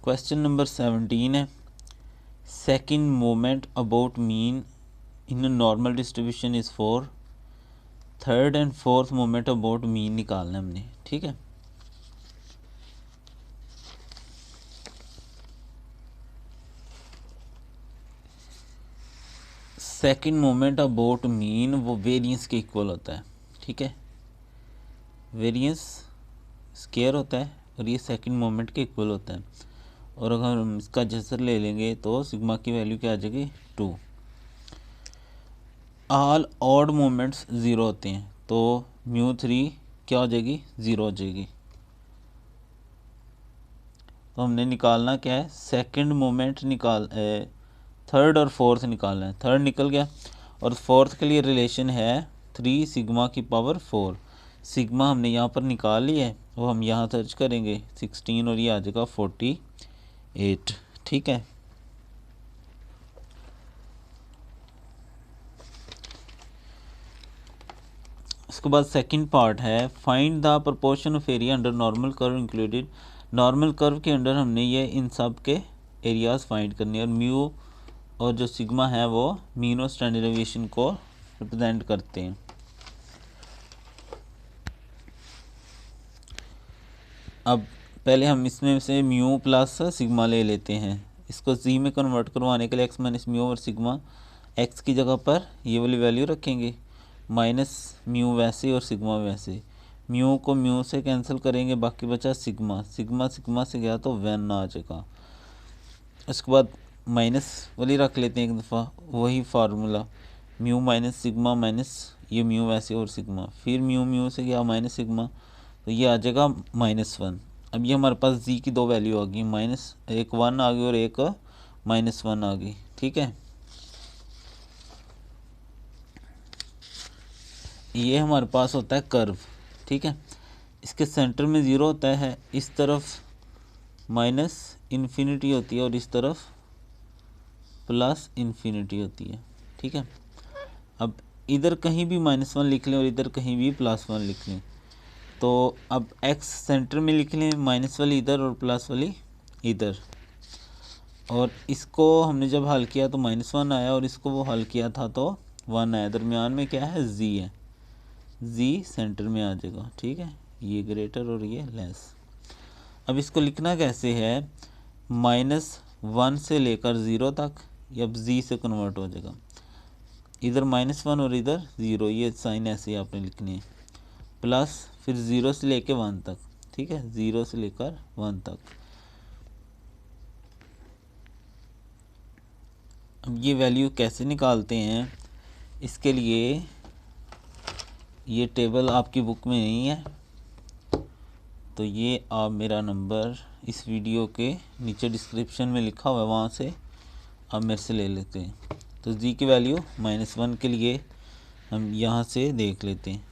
Question number 17 है, second moment about mean in normal distribution is 4, third and fourth moment about mean निकालना हमने। ठीक है, second moment about mean वो variance के इक्वल होता है। ठीक है, वेरिएंस स्केयर होता है और ये सेकंड मोमेंट के इक्वल होता है। और अगर हम इसका जसर ले लेंगे तो सिग्मा की वैल्यू क्या आ जाएगी 2। ऑल ऑड मोमेंट्स ज़ीरो होते हैं तो μ3 क्या हो जाएगी 0 हो जाएगी। तो हमने निकालना क्या है, सेकंड मोमेंट थर्ड और फोर्थ निकालना है। थर्ड निकल गया और फोर्थ के लिए रिलेशन है 3 सिग्मा की पावर 4। सिग्मा हमने यहाँ पर निकाल लिया है, वो हम यहाँ सर्च करेंगे 16 और ये आ जाएगा 48। ठीक है, उसके बाद सेकंड पार्ट है, find the proportion of area under normal curve included. Normal curve के अंडर हमने ये इन सब के एरियाज फाइंड करने और म्यू और जो सिग्मा है वो मीन और स्टैंडर्ड डेविएशन को रिप्रेजेंट करते हैं। अब पहले हम इसमें से म्यू प्लस सिग्मा ले लेते हैं। इसको जी में कन्वर्ट करवाने के लिए एक्स माइनस म्यू और सिग्मा, एक्स की जगह पर ये वाली वैल्यू रखेंगे, माइनस म्यू वैसे और सिग्मा वैसे। म्यू को म्यू से कैंसिल करेंगे, बाकी बचा सिग्मा। सिग्मा सिग्मा से गया तो वैन आ जाएगा। उसके बाद माइनस वाली रख लेते हैं एक दफ़ा, वही formula mu minus sigma minus ये म्यू वैसे और सिग्मा, फिर म्यू म्यू से गया माइनस सिग्मा, तो ये आ जाएगा -1। अब ये हमारे पास जी की दो वैल्यू आ गई, एक 1 आ गई और एक -1 आ गई। ठीक है, ये हमारे पास होता है कर्व। ठीक है, इसके सेंटर में 0 होता है, इस तरफ -इन्फिनिटी होती है और इस तरफ +इन्फिनिटी होती है। ठीक है, अब इधर कहीं भी -1 लिख लें और इधर कहीं भी +1 लिख लें, तो अब x सेंटर में लिख लें, माइनस वाली इधर और प्लस वाली इधर। और इसको हमने जब हल किया तो -1 आया और इसको वो हल किया था तो 1 आया। दरमियान में क्या है, z है, z सेंटर में आ जाएगा। ठीक है, ये ग्रेटर और ये लेस। अब इसको लिखना कैसे है, -1 से लेकर 0 तक, अब z से कन्वर्ट हो जाएगा। इधर -1 और इधर 0, ये साइन ऐसे ही आपने लिखनी है, प्लस फिर 0 से लेकर 1 तक। ठीक है, 0 से लेकर 1 तक। अब ये वैल्यू कैसे निकालते हैं, इसके लिए ये टेबल आपकी बुक में नहीं है, तो ये आप मेरा नंबर इस वीडियो के नीचे डिस्क्रिप्शन में लिखा हुआ है, वहाँ से आप मेरे से ले लेते हैं। तो जी की वैल्यू -1 के लिए हम यहाँ से देख लेते हैं।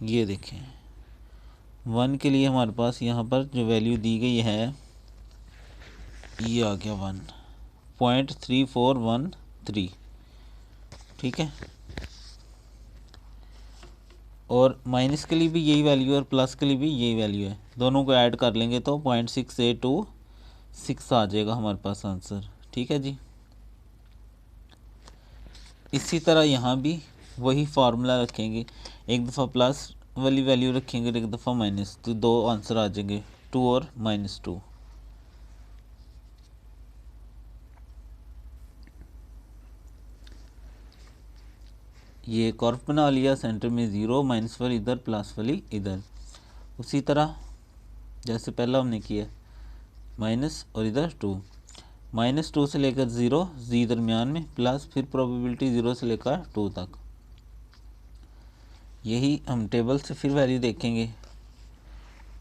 ये देखें 1 के लिए हमारे पास यहाँ पर जो वैल्यू दी गई है ये आ गया 1.3413। ठीक है, और माइनस के लिए भी यही वैल्यू है और प्लस के लिए भी यही वैल्यू है। दोनों को ऐड कर लेंगे तो 0.6826 आ जाएगा हमारे पास आंसर। ठीक है जी, इसी तरह यहाँ भी वही फार्मूला रखेंगे, एक दफ़ा प्लस वाली वैल्यू रखेंगे और एक दफ़ा माइनस, तो दो आंसर आ जाएंगे, 2 और -2। ये कर्व बना लिया, सेंटर में 0, माइनस वाली इधर, प्लस वाली इधर। उसी तरह जैसे पहला हमने किया, माइनस और इधर 2, -2 से लेकर 0, जी दरमियान में, प्लस फिर प्रोबेबिलिटी 0 से लेकर 2 तक। यही हम टेबल से फिर वैल्यू देखेंगे,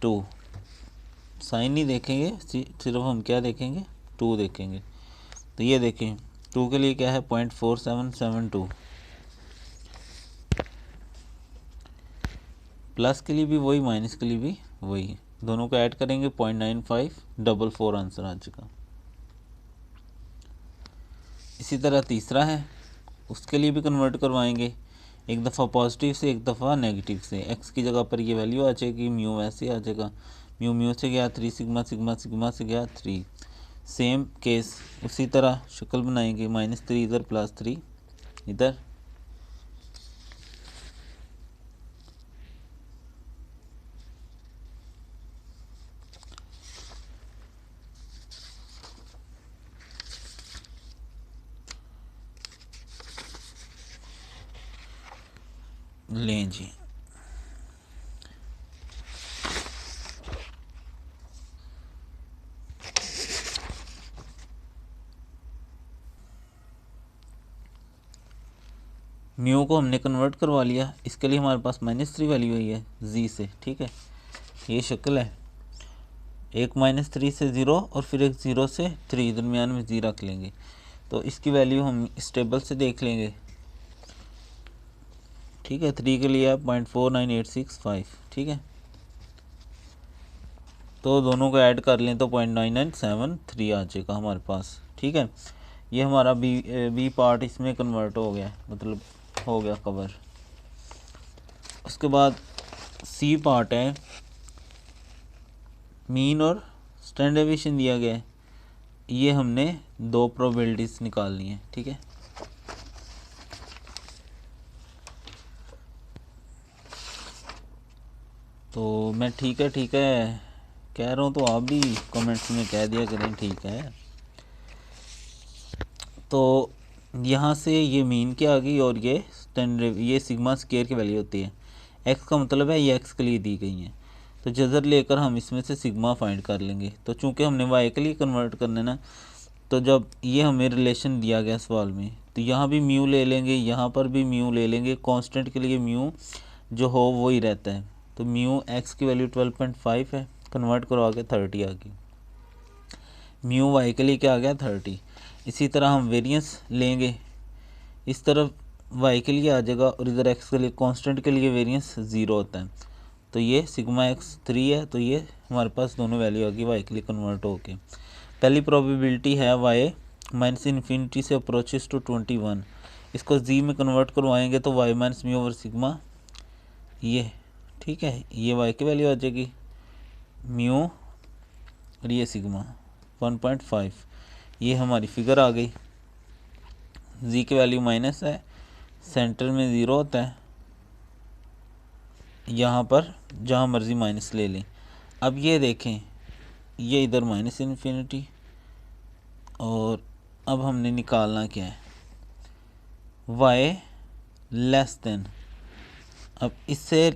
2 साइन नहीं देखेंगे, सिर्फ हम क्या देखेंगे, 2 देखेंगे। तो ये देखें 2 के लिए क्या है 0.4772, प्लस के लिए भी वही, माइनस के लिए भी वही, दोनों को ऐड करेंगे 0.9544 आंसर आ जाएगा। इसी तरह तीसरा है, उसके लिए भी कन्वर्ट करवाएंगे, एक दफ़ा पॉजिटिव से एक दफ़ा नेगेटिव से। एक्स की जगह पर ये वैल्यू आ जाएगी, म्यू वैसे आ जाएगा, म्यू म्यू से गया 3 सिग्मा, सिग्मा सिग्मा से गया 3। सेम केस उसी तरह शक्ल बनाएंगे, -3 इधर +3 इधर। लें जी, म्यू को हमने कन्वर्ट करवा लिया, इसके लिए हमारे पास -3 वैल्यू आई है जी से, ठीक है। ये शक्ल है, एक -3 से 0 और फिर एक 0 से 3, दरमियान में जी रख लेंगे। तो इसकी वैल्यू हम इस टेबल से देख लेंगे, ठीक है। 3 के लिए है 0.49865, ठीक है। तो दोनों को ऐड कर लें तो 0.9973 आ जाएगा हमारे पास, ठीक है। ये हमारा बी पार्ट इसमें कन्वर्ट हो गया, मतलब हो गया कवर। उसके बाद सी पार्ट है, मीन और स्टैंडर्ड डेविएशन दिया गया है। ये हमने 2 प्रोबेबिलिटीज निकालनी है, ठीक है। तो मैं ठीक है कह रहा हूँ, तो आप भी कमेंट्स में कह दिया करें ठीक है। तो यहाँ से ये मीन की आ गई और ये स्टैंडर्ड, ये सिग्मा स्क्वायर की वैल्यू होती है। एक्स का मतलब है ये एक्स के लिए दी गई है, तो जजर लेकर हम इसमें से सिग्मा फाइंड कर लेंगे। तो चूंकि हमने वाई के लिए कन्वर्ट करना है ना, तो जब ये हमें रिलेशन दिया गया सवाल में, तो यहाँ भी म्यू ले लेंगे, यहाँ पर भी म्यू ले लेंगे। कांस्टेंट के लिए म्यू जो हो वो ही रहता है। तो म्यू एक्स की वैल्यू 12.5 है, कन्वर्ट करवा के 30 आ गई। म्यू वाई के लिए क्या आ गया 30। इसी तरह हम वेरिएंस लेंगे, इस तरफ वाई के लिए आ जाएगा और इधर एक्स के लिए, कांस्टेंट के लिए वेरिएंस 0 होता है। तो ये सिग्मा एक्स 3 है, तो ये हमारे पास दोनों वैल्यू आ गई वाई के लिए कन्वर्ट होके। पहली प्रोबेबिलिटी है वाई -इन्फिनिटी से अप्रोचेस टू 21, इसको जी में कन्वर्ट करवाएंगे तो y minus mu over sigma, ये ठीक है। ये वाई की वैल्यू आ जाएगी म्यू और ये सिग्मा 1.5, ये हमारी फिगर आ गई। जी की वैल्यू माइनस है, सेंटर में 0 होता है, यहाँ पर जहाँ मर्जी माइनस ले लें। अब ये देखें, ये इधर -इन्फिनिटी, और अब हमने निकालना क्या है, y लेस देन। अब इससे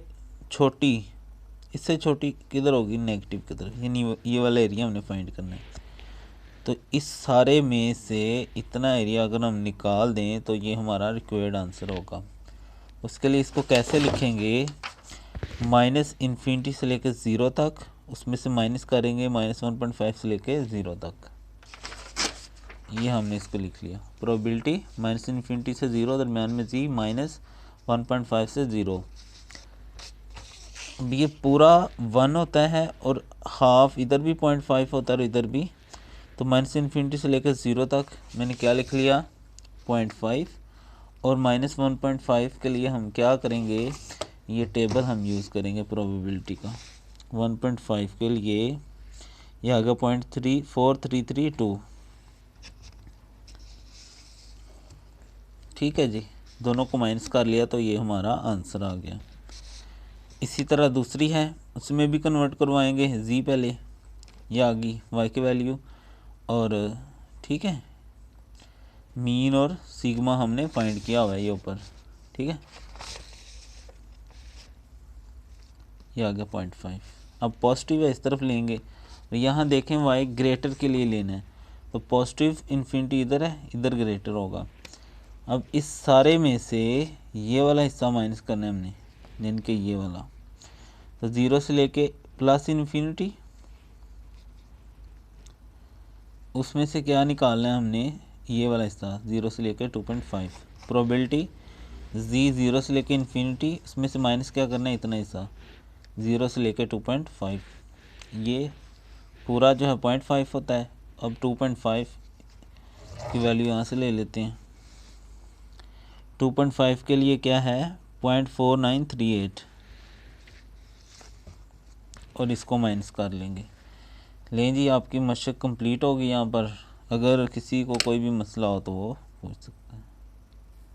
छोटी किधर होगी, नेगेटिव की तरफ, यानी ये वाला एरिया हमने फाइंड करना है। तो इस सारे में से इतना एरिया अगर हम निकाल दें तो ये हमारा रिक्वायर्ड आंसर होगा। उसके लिए इसको कैसे लिखेंगे, -इन्फिनिटी से लेकर 0 तक, उसमें से माइनस करेंगे -1.5 से लेकर 0 तक। ये हमने इसको लिख लिया, प्रोबेबिलिटी -इन्फिनिटी से 0, दरम्यान में जी -1.5 से 0। अब ये पूरा 1 होता है और हाफ इधर भी 0.5 होता है और इधर भी। तो -इन्फिनिटी से लेकर 0 तक मैंने क्या लिख लिया 0.5, और -1.5 के लिए हम क्या करेंगे, ये टेबल हम यूज़ करेंगे प्रोबेबिलिटी का। 1.5 के लिए ये आ गया 0.34332, ठीक है जी। दोनों को माइनस कर लिया तो ये हमारा आंसर आ गया। इसी तरह दूसरी है, उसमें भी कन्वर्ट करवाएंगे, जी पहले, ये आ गई वाई की वैल्यू, और ठीक है मीन और सिग्मा हमने फाइंड किया हुआ है ये ऊपर, ठीक है। ये आ गया 0.5। अब पॉजिटिव है, इस तरफ लेंगे, और यहाँ देखें वाई ग्रेटर के लिए लेना है, तो पॉजिटिव इन्फिनिटी इधर है, इधर ग्रेटर होगा। अब इस सारे में से ये वाला हिस्सा माइनस करना है हमने, यानी कि ये वाला। तो 0 से लेके +इन्फिनिटी, उसमें से क्या निकालना है हमने, ये वाला हिस्सा 0 से लेकर 2.5। प्रोबेबिलिटी जी 0 से लेकर इन्फिनिटी, उसमें से माइनस क्या करना है, इतना हिस्सा 0 से लेकर 2.5। ये पूरा जो है 0.5 होता है। अब 2.5 की वैल्यू यहाँ से ले लेते हैं, 2.5 के लिए क्या है 0.4938 और इसको माइनस कर लेंगे। लें जी, आपकी मशक कंप्लीट होगी। यहाँ पर अगर किसी को कोई भी मसला हो तो वो पूछ सकता है।